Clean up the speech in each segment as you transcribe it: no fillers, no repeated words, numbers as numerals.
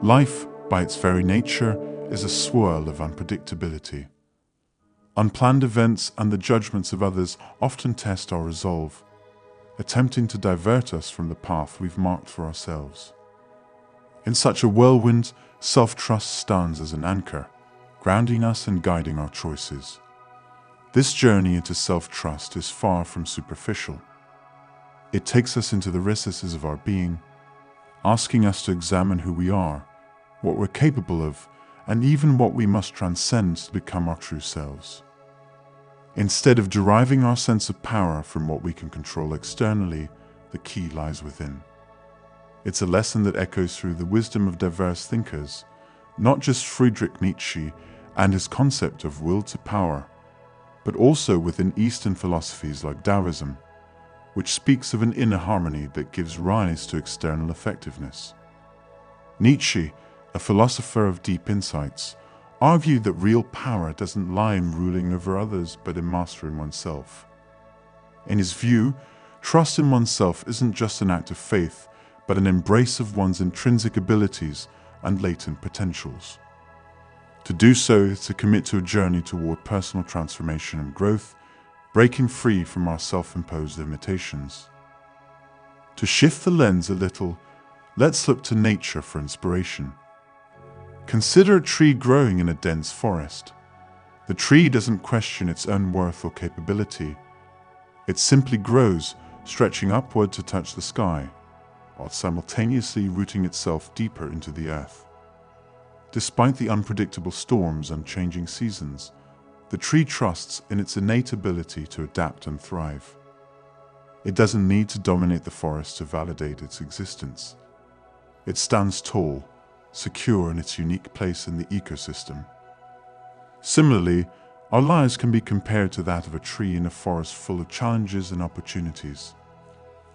Life, by its very nature, is a swirl of unpredictability. Unplanned events and the judgments of others often test our resolve, attempting to divert us from the path we've marked for ourselves. In such a whirlwind, self-trust stands as an anchor, grounding us and guiding our choices. This journey into self-trust is far from superficial. It takes us into the recesses of our being, asking us to examine who we are, what we're capable of, and even what we must transcend to become our true selves. Instead of deriving our sense of power from what we can control externally, the key lies within. It's a lesson that echoes through the wisdom of diverse thinkers, not just Friedrich Nietzsche and his concept of will to power, but also within Eastern philosophies like Taoism, which speaks of an inner harmony that gives rise to external effectiveness. Nietzsche, a philosopher of deep insights, argued that real power doesn't lie in ruling over others but in mastering oneself. In his view, trust in oneself isn't just an act of faith, but an embrace of one's intrinsic abilities and latent potentials. To do so is to commit to a journey toward personal transformation and growth, breaking free from our self-imposed limitations. To shift the lens a little, let's look to nature for inspiration. Consider a tree growing in a dense forest. The tree doesn't question its own worth or capability. It simply grows, stretching upward to touch the sky, while simultaneously rooting itself deeper into the earth. Despite the unpredictable storms and changing seasons, the tree trusts in its innate ability to adapt and thrive. It doesn't need to dominate the forest to validate its existence. It stands tall, secure in its unique place in the ecosystem. Similarly, our lives can be compared to that of a tree in a forest full of challenges and opportunities.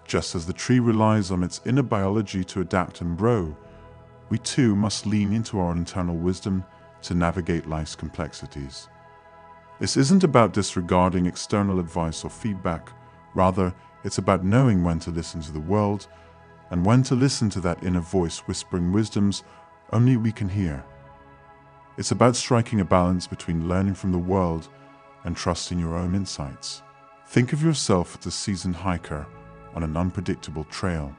Just as the tree relies on its inner biology to adapt and grow, we too must lean into our internal wisdom to navigate life's complexities. This isn't about disregarding external advice or feedback. Rather, it's about knowing when to listen to the world and when to listen to that inner voice whispering wisdoms only we can hear. It's about striking a balance between learning from the world and trusting your own insights. Think of yourself as a seasoned hiker on an unpredictable trail.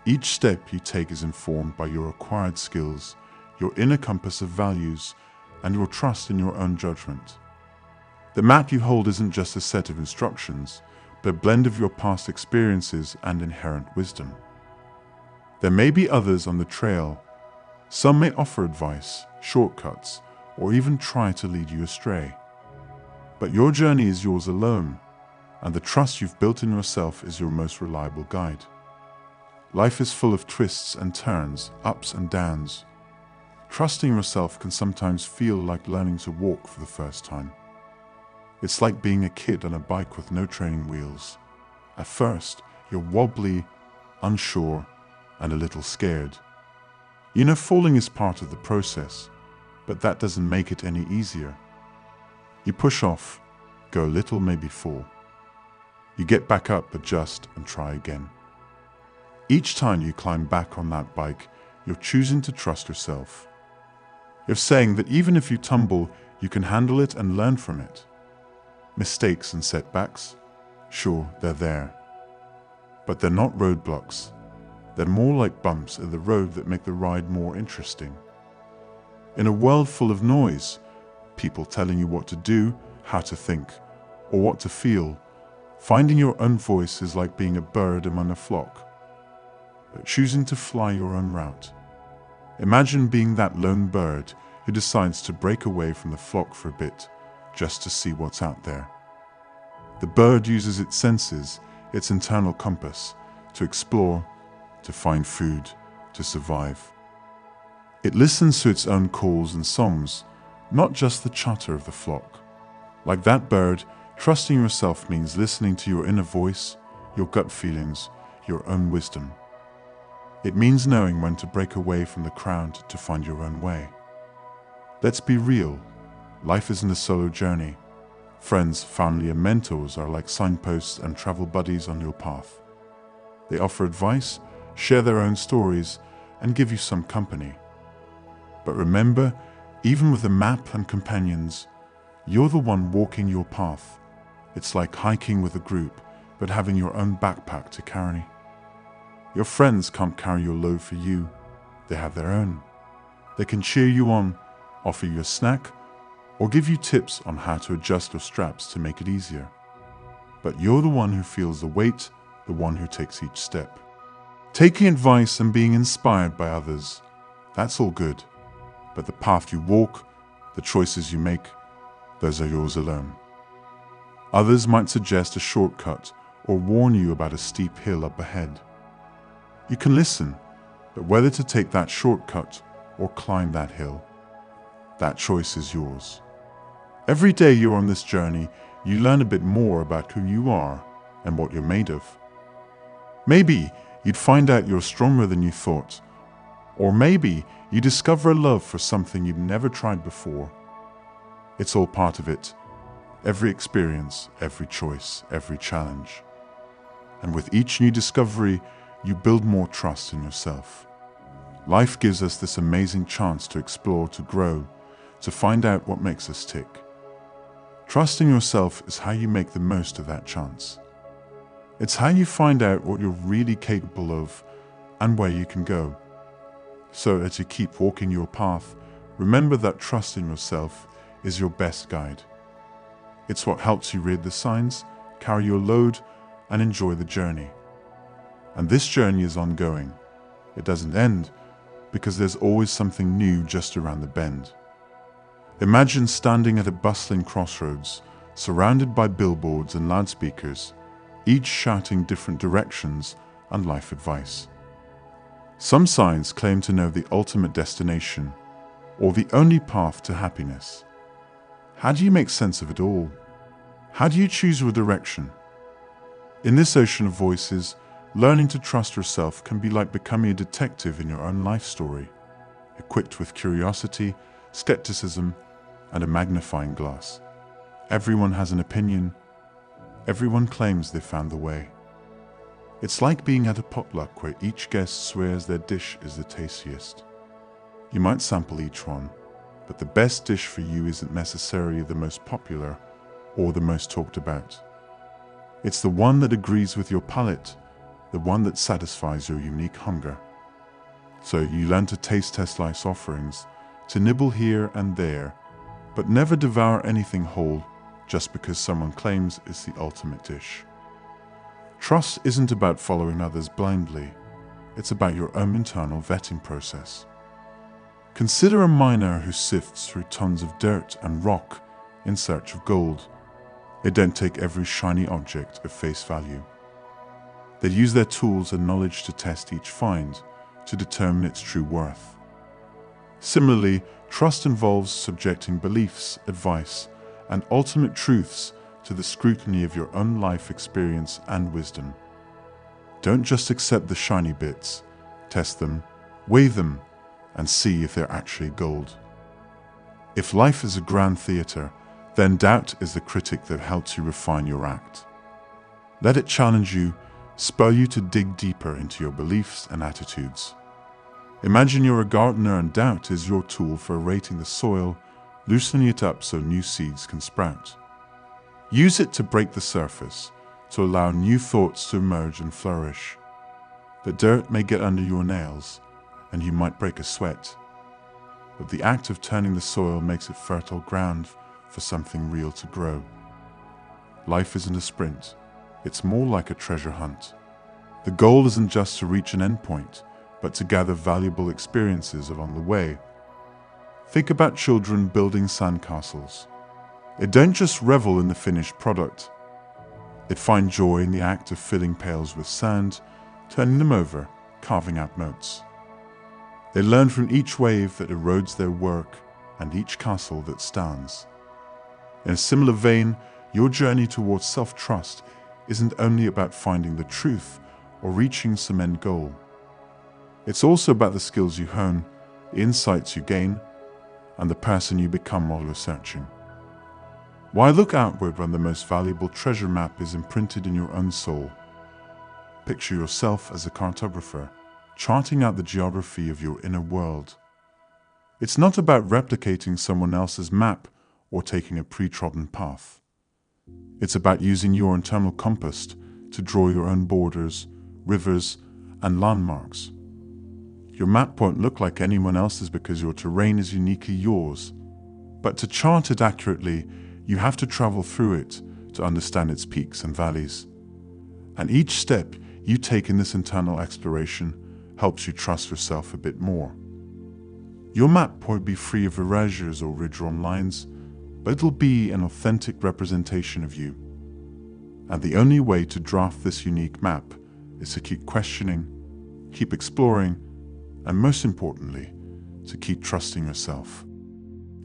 Each step you take is informed by your acquired skills, your inner compass of values, and your trust in your own judgment. The map you hold isn't just a set of instructions, but a blend of your past experiences and inherent wisdom. There may be others on the trail. Some may offer advice, shortcuts, or even try to lead you astray. But your journey is yours alone, and the trust you've built in yourself is your most reliable guide. Life is full of twists and turns, ups and downs. Trusting yourself can sometimes feel like learning to walk for the first time. It's like being a kid on a bike with no training wheels. At first, you're wobbly, unsure, and a little scared. You know falling is part of the process, but that doesn't make it any easier. You push off, go a little, maybe fall. You get back up, adjust, and try again. Each time you climb back on that bike, you're choosing to trust yourself. You're saying that even if you tumble, you can handle it and learn from it. Mistakes and setbacks, sure, they're there. But they're not roadblocks. They're more like bumps in the road that make the ride more interesting. In a world full of noise, people telling you what to do, how to think, or what to feel, finding your own voice is like being a bird among a flock, but choosing to fly your own route. Imagine being that lone bird who decides to break away from the flock for a bit, just to see what's out there. The bird uses its senses, its internal compass, to explore, to find food, to survive. It listens to its own calls and songs, not just the chatter of the flock. Like that bird, trusting yourself means listening to your inner voice, your gut feelings, your own wisdom. It means knowing when to break away from the crowd to find your own way. Let's be real. Life isn't a solo journey. Friends, family, and mentors are like signposts and travel buddies on your path. They offer advice, share their own stories, and give you some company. But remember, even with a map and companions, you're the one walking your path. It's like hiking with a group, but having your own backpack to carry. Your friends can't carry your load for you. They have their own. They can cheer you on, offer you a snack, or give you tips on how to adjust your straps to make it easier. But you're the one who feels the weight, the one who takes each step. Taking advice and being inspired by others, that's all good. But the path you walk, the choices you make, those are yours alone. Others might suggest a shortcut or warn you about a steep hill up ahead. You can listen, but whether to take that shortcut or climb that hill, that choice is yours. Every day you're on this journey, you learn a bit more about who you are and what you're made of. Maybe you'd find out you're stronger than you thought, or maybe you discover a love for something you've never tried before. It's all part of it. Every experience, every choice, every challenge. And with each new discovery, you build more trust in yourself. Life gives us this amazing chance to explore, to grow, to find out what makes us tick. Trusting yourself is how you make the most of that chance. It's how you find out what you're really capable of and where you can go. So as you keep walking your path, remember that trust in yourself is your best guide. It's what helps you read the signs, carry your load, and enjoy the journey. And this journey is ongoing. It doesn't end because there's always something new just around the bend. Imagine standing at a bustling crossroads, surrounded by billboards and loudspeakers, each shouting different directions and life advice. Some signs claim to know the ultimate destination, or the only path to happiness. How do you make sense of it all? How do you choose your direction? In this ocean of voices, learning to trust yourself can be like becoming a detective in your own life story, equipped with curiosity, skepticism, and a magnifying glass. Everyone has an opinion. Everyone claims they found the way. It's like being at a potluck where each guest swears their dish is the tastiest. You might sample each one, but the best dish for you isn't necessarily the most popular or the most talked about. It's the one that agrees with your palate, the one that satisfies your unique hunger. So you learn to taste test life's offerings, to nibble here and there, but never devour anything whole just because someone claims it's the ultimate dish. Trust isn't about following others blindly. It's about your own internal vetting process. Consider a miner who sifts through tons of dirt and rock in search of gold. They don't take every shiny object at face value. They use their tools and knowledge to test each find, to determine its true worth. Similarly, trust involves subjecting beliefs, advice, and ultimate truths to the scrutiny of your own life experience and wisdom. Don't just accept the shiny bits. Test them, weigh them, and see if they're actually gold. If life is a grand theater, then doubt is the critic that helps you refine your act. Let it challenge you, spur you to dig deeper into your beliefs and attitudes. Imagine you're a gardener and doubt is your tool for aerating the soil, loosening it up so new seeds can sprout. Use it to break the surface, to allow new thoughts to emerge and flourish. The dirt may get under your nails, and you might break a sweat. But the act of turning the soil makes it fertile ground for something real to grow. Life isn't a sprint. It's more like a treasure hunt. The goal isn't just to reach an endpoint, but to gather valuable experiences along the way. Think about children building sandcastles. They don't just revel in the finished product. They find joy in the act of filling pails with sand, turning them over, carving out moats. They learn from each wave that erodes their work and each castle that stands. In a similar vein, your journey towards self-trust isn't only about finding the truth or reaching some end goal. It's also about the skills you hone, the insights you gain, and the person you become while you're searching. Why look outward when the most valuable treasure map is imprinted in your own soul? Picture yourself as a cartographer, charting out the geography of your inner world. It's not about replicating someone else's map or taking a pre-trodden path. It's about using your internal compass to draw your own borders, rivers, and landmarks. Your map won't look like anyone else's because your terrain is uniquely yours. But to chart it accurately, you have to travel through it to understand its peaks and valleys. And each step you take in this internal exploration helps you trust yourself a bit more. Your map won't be free of erasures or redrawn lines, but it'll be an authentic representation of you. And the only way to draft this unique map is to keep questioning, keep exploring, and most importantly, to keep trusting yourself.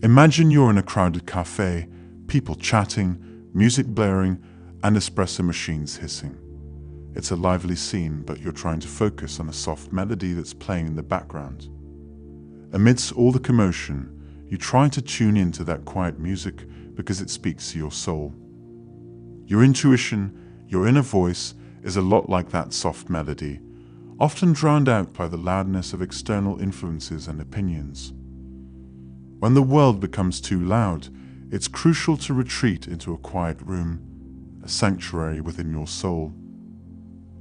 Imagine you're in a crowded cafe, people chatting, music blaring, and espresso machines hissing. It's a lively scene, but you're trying to focus on a soft melody that's playing in the background. Amidst all the commotion, you try to tune into that quiet music because it speaks to your soul. Your intuition, your inner voice, is a lot like that soft melody, often drowned out by the loudness of external influences and opinions. When the world becomes too loud, it's crucial to retreat into a quiet room, a sanctuary within your soul.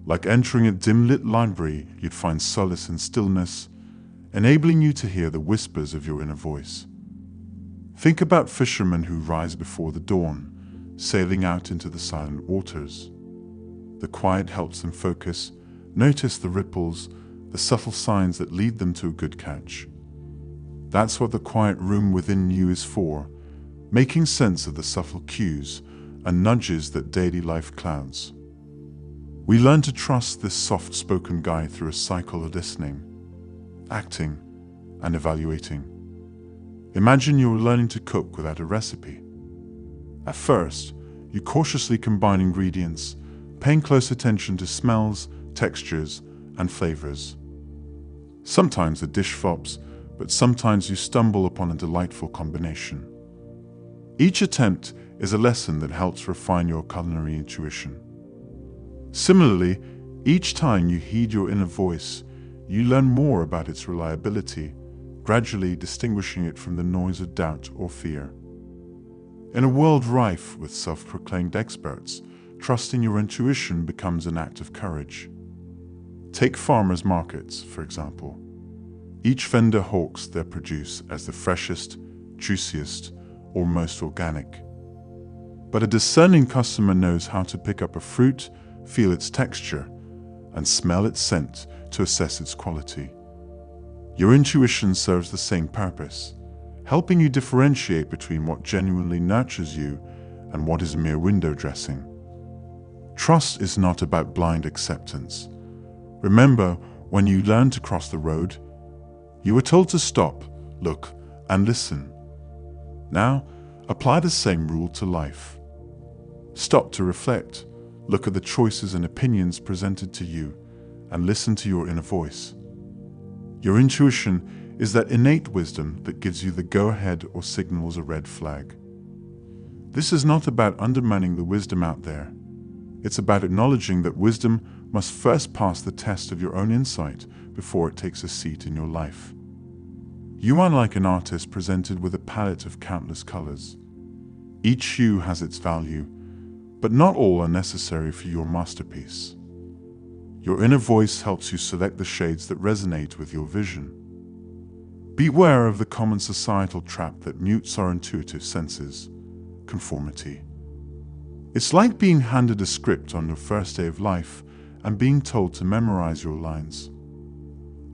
Like entering a dim-lit library, you'd find solace in stillness, enabling you to hear the whispers of your inner voice. Think about fishermen who rise before the dawn, sailing out into the silent waters. The quiet helps them focus, notice the ripples, the subtle signs that lead them to a good catch. That's what the quiet room within you is for, making sense of the subtle cues and nudges that daily life clouds. We learn to trust this soft-spoken guide through a cycle of listening, acting, and evaluating. Imagine you're learning to cook without a recipe. At first, you cautiously combine ingredients, paying close attention to smells, textures, and flavors. Sometimes the dish flops, but sometimes you stumble upon a delightful combination. Each attempt is a lesson that helps refine your culinary intuition. Similarly, each time you heed your inner voice, you learn more about its reliability, gradually distinguishing it from the noise of doubt or fear. In a world rife with self-proclaimed experts, trusting your intuition becomes an act of courage. Take farmers' markets, for example. Each vendor hawks their produce as the freshest, juiciest, or most organic. But a discerning customer knows how to pick up a fruit, feel its texture, and smell its scent to assess its quality. Your intuition serves the same purpose, helping you differentiate between what genuinely nurtures you and what is mere window dressing. Trust is not about blind acceptance. Remember, when you learned to cross the road, you were told to stop, look, and listen. Now, apply the same rule to life. Stop to reflect, look at the choices and opinions presented to you, and listen to your inner voice. Your intuition is that innate wisdom that gives you the go-ahead or signals a red flag. This is not about undermining the wisdom out there. It's about acknowledging that wisdom must first pass the test of your own insight before it takes a seat in your life. You are like an artist presented with a palette of countless colors. Each hue has its value, but not all are necessary for your masterpiece. Your inner voice helps you select the shades that resonate with your vision. Beware of the common societal trap that mutes our intuitive senses: conformity. It's like being handed a script on your first day of life and being told to memorize your lines.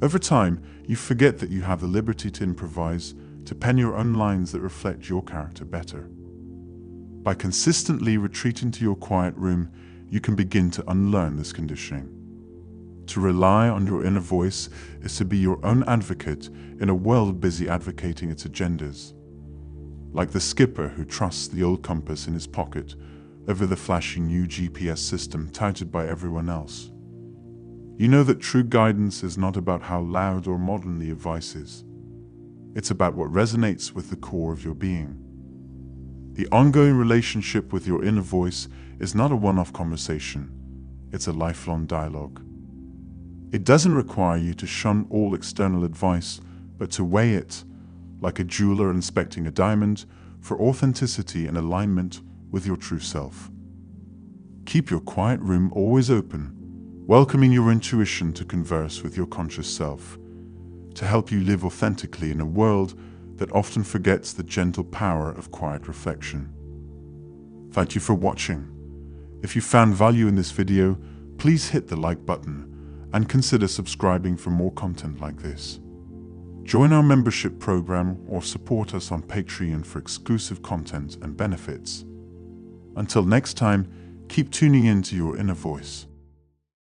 Over time, you forget that you have the liberty to improvise, to pen your own lines that reflect your character better. By consistently retreating to your quiet room, you can begin to unlearn this conditioning. To rely on your inner voice is to be your own advocate in a world busy advocating its agendas. Like the skipper who trusts the old compass in his pocket over the flashy new GPS system touted by everyone else. You know that true guidance is not about how loud or modern the advice is. It's about what resonates with the core of your being. The ongoing relationship with your inner voice is not a one-off conversation. It's a lifelong dialogue. It doesn't require you to shun all external advice, but to weigh it, like a jeweler inspecting a diamond, for authenticity and alignment with your true self. Keep your quiet room always open, welcoming your intuition to converse with your conscious self, to help you live authentically in a world that often forgets the gentle power of quiet reflection. Thank you for watching. If you found value in this video, please hit the like button and consider subscribing for more content like this. Join our membership program or support us on Patreon for exclusive content and benefits. Until next time, keep tuning in to your inner voice.